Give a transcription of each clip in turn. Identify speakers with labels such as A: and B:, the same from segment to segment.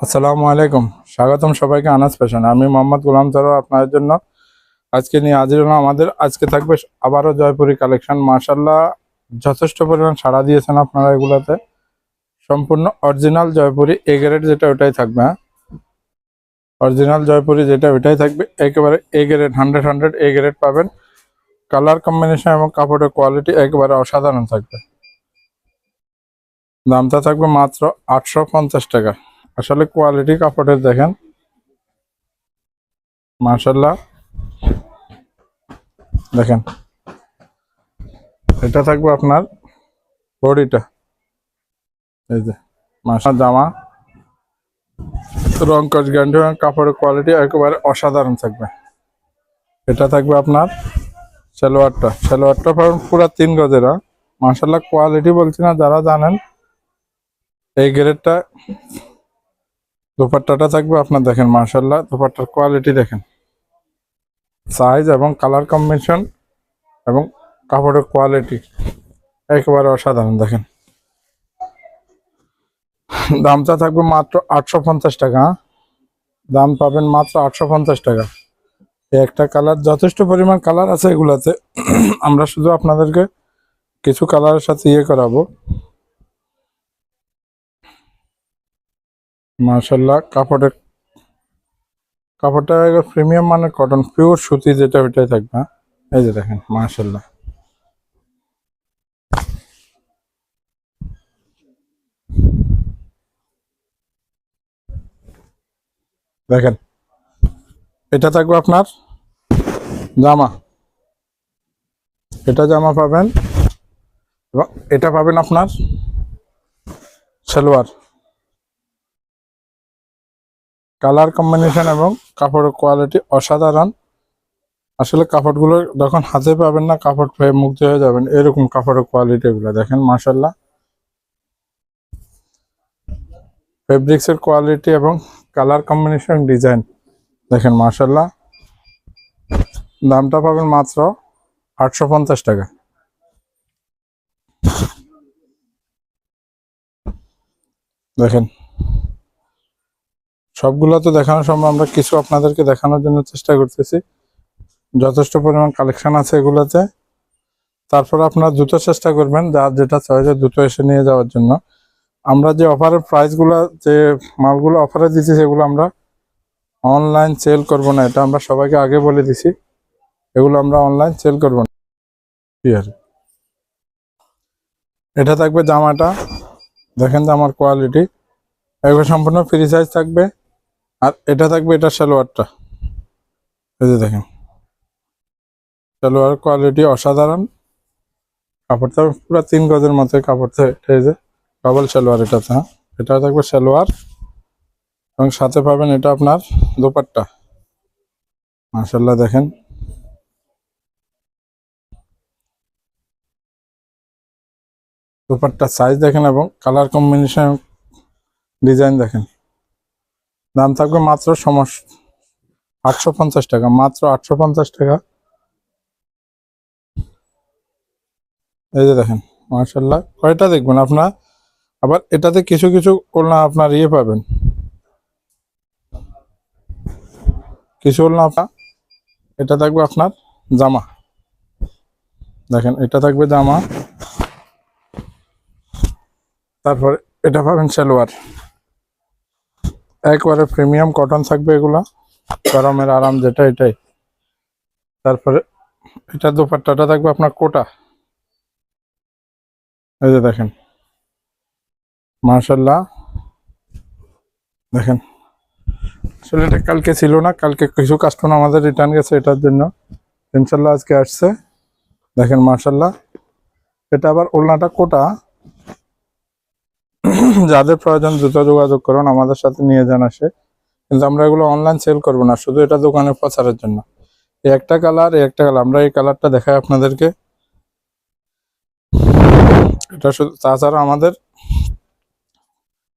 A: আসসালামু আলাইকুম, স্বাগতম সবাইকে আনাজ ফ্যাশনে। আমি মোহাম্মদ গোলাম সরোয়ার আপনাদের জন্য আজকে নিয়ে হাজির হলাম। আমাদের আজকে থাকবে আবারও জয়পুরি কালেকশন। মাশাআল্লাহ, যথেষ্ট পরিমাণ সাড়া দিয়েছেন আপনারা এগুলাতে। সম্পূর্ণ অরিজিনাল জয়পুরি এ গ্রেড যেটা ওটাই থাকবে। হ্যাঁ, অরিজিনাল জয়পুরি যেটা ওটাই থাকবে, একেবারে এ গ্রেড, 100 এ গ্রেড পাবেন। কালার কম্বিনেশন এবং কাপড়ের কোয়ালিটি একেবারে অসাধারণ থাকবে। দামটা থাকবে মাত্র 850 টাকা। আসলে কোয়ালিটি কাপড়ের দেখেন, মাশাআল্লাহ দেখেন। এটা থাকবে আপনার বডিটা, এই যে মাসা জামা, রং কস গ্যারান্টি, কাপড়ের কোয়ালিটি একেবারে অসাধারণ থাকবে। এটা থাকবে আপনার সালোয়ারটা পাবেন পুরা 3 গজেরা। মাশাআল্লাহ, কোয়ালিটি বলছি না, যারা জানেন এই গ্রেডটা। দুপাট্টাটা থাকবে আপনার দেখেন, মাশাআল্লাহ দুপাট্টার কোয়ালিটি দেখেন, সাইজ এবং কালার কম্বিনেশন এবং কাপড়ের কোয়ালিটি একেবারে অসাধারণ দেখেন। দামটা থাকবে মাত্র 850 টাকা। দাম পাবেন মাত্র 850 টাকা। একটা কালার, যথেষ্ট পরিমাণ কালার আছে এগুলাতে। আমরা শুধু আপনাদেরকে কিছু কালারের সাথে করাবো। মাশাআল্লাহ, কাপড়টা প্রিমিয়াম মানের কটন, পিওর সুতি যেটা ওইটাই থাকবে। হ্যাঁ, এই যে দেখেন মাশাআল্লাহ। দেখেন, এটা থাকবে আপনার জামা, এটা জামা পাবেন এবং এটা পাবেন আপনার সালোয়ার। কালার কম্বিনেশন এবং কাপড়ের কোয়ালিটি অসাধারণ। আসলে কাপড়গুলো যখন হাতে পাবেন না, কাপড় পেয়ে মুগ্ধ হয়ে যাবেন, এরকম কাপড়ের কোয়ালিটি এগুলো দেখেন মাশাআল্লাহ। ফেব্রিক্সের কোয়ালিটি এবং কালার কম্বিনেশন, ডিজাইন দেখেন মাশাআল্লাহ। দামটা পাবেন মাত্র 850 টাকা। দেখেন, সবগুলো তো দেখানো সম্ভব, আমরা কিছু আপনাদেরকে দেখানোর জন্য চেষ্টা করতেছি। যথেষ্ট পরিমাণ কালেকশন আছে এগুলোতে। তারপর আপনার দ্রুত চেষ্টা করবেন, যার যেটা চয়েছে দ্রুত এসে নিয়ে যাওয়ার জন্য। আমরা যে অফারের প্রাইসগুলো, যে মালগুলো অফারে দিচ্ছি, সেগুলো আমরা অনলাইন সেল করব না, এটা আমরা সবাইকে আগে বলে দিছি। এগুলো আমরা অনলাইন সেল করব না। এটা থাকবে জামাটা, দেখেন জামার কোয়ালিটি একবার সম্পূর্ণ ফ্রি সাইজ থাকবে। আর এটা থাকবে এটা সালোয়ারটা, এই যে দেখেন সালোয়ার কোয়ালিটি অসাধারণ। কাপড়টা পুরো 3 গজের মতো কাপড়টা। এই যে ডবল সালোয়ার এটাতে। হ্যাঁ, এটা থাকবে সালোয়ার এবং সাথে পাবেন এটা আপনার দোপাট্টা। মাশাআল্লাহ দেখেন, দোপাট্টার সাইজ দেখেন এবং কালার কম্বিনেশন, ডিজাইন দেখেন। দাম থাকবে মাত্র 850 টাকা, মাত্র 850 টাকা। এই যে দেখেন মাশাআল্লাহ, কয়টা দেখবেন আপনার। আবার এটাতে কিছু কিছু ওড়না আপনার পাবেন, কিছু ওড়না আপনার। এটা থাকবে আপনার জামা, দেখেন এটা থাকবে জামা। তারপর এটা পাবেন সালোয়ার, একবারে প্রিমিয়াম কটন থাকবে এগুলা, গরমের আরাম যেটা এটাই। তারপরে এটা দোপাট্টাটা থাকবে আপনার কোটা, এই যে দেখেন মাশাআল্লাহ দেখেন। আসলে এটা কালকে ছিল না, কালকে কিছু কাস্টমার আমাদের রিটার্ন গেছে, এটার জন্য ইনশাল্লাহ আজকে আসছে। দেখেন মাশাআল্লাহ, এটা আবার ওড়নাটা কোটা। যাদের প্রয়োজন দ্রুত যোগাযোগ করুন, আমাদের সাথে নিয়ে যান আসে। কিন্তু আমরা এগুলো অনলাইন সেল করবো না, শুধু এটা দোকানে প্রচারের জন্য। এই একটা কালার, আমরা এই কালারটা দেখাই আপনাদেরকে। এটা শুধু, তাছাড়া আমাদের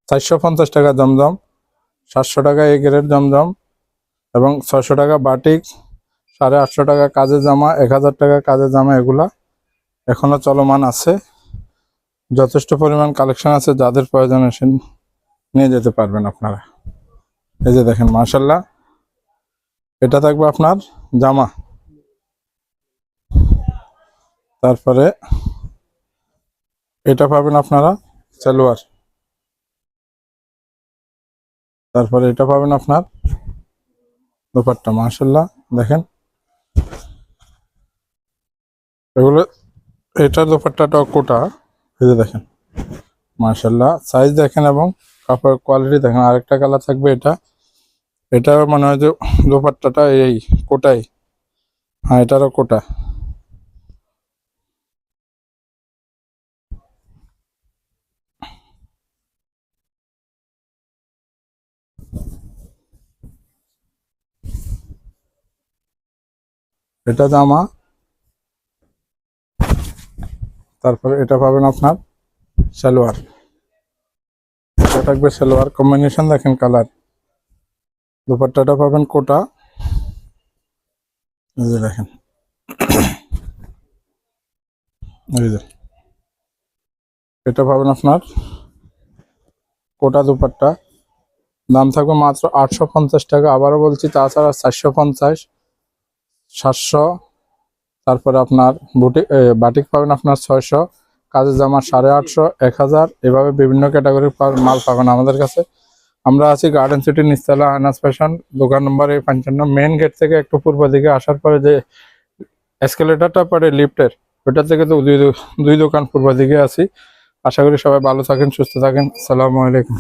A: 450 টাকা জমজম, 700 টাকা এ গ্রেড জমজম এবং 600 টাকা বাটিক, 850 টাকা কাজের জামা, 1000 টাকা কাজের জামা, এগুলা এখনো চলমান আছে। যথেষ্ট পরিমাণ কালেকশন আছে, যাদের প্রয়োজন এসে নিয়ে যেতে পারবেন আপনারা। এই যে দেখেন মাশাআল্লাহ, এটা থাকবে আপনার জামা। তারপরে এটা পাবেন আপনারা সালোয়ার। তারপরে এটা পাবেন আপনার দোপাট্টা। মাশাআল্লাহ দেখেন এগুলো, এটার দোপাট্টাটাও কোটা। এই যে দেখেন মাশাআল্লাহ, সাইজ দেখেন এবং কাপড়ের কোয়ালিটি দেখেন। আরেকটা কালার থাকবে এটা, এটা মনে হয় যে দোপাট্টাটা এই কোটাই, হ্যাঁ এটারও কোটা। এটা জামা। তারপরে এটা পাবেন আপনার সালোয়ার। এটা থাকবে সালোয়ার, কম্বিনেশন দেখেন কালার। দোপাট্টাটা পাবেন কোটা। এই যে দেখেন, এই যে এটা পাবেন আপনার কোটা দোপাট্টা। দাম থাকবে মাত্র 850 টাকা। আবারও বলছি, তাছাড়া 450, 700। তারপরে আপনার বাটিক পাবেন আপনার 600, কাজের জামা 850, 1000, এভাবে বিভিন্ন ক্যাটাগরির মাল পাবেন আমাদের কাছে। আমরা আছি গার্ডেন সিটি নিচতলা, আনাস ফ্যাশন, দোকান নম্বর 55। মেন গেট থেকে একটু পূর্ব দিকে আসার পরে যে এসকেলেটারটা পরে লিফটের, ওইটা থেকে তো দুই দোকান পূর্ব দিকে আছি। আশা করি সবাই ভালো থাকেন, সুস্থ থাকেন। আসসালামু আলাইকুম।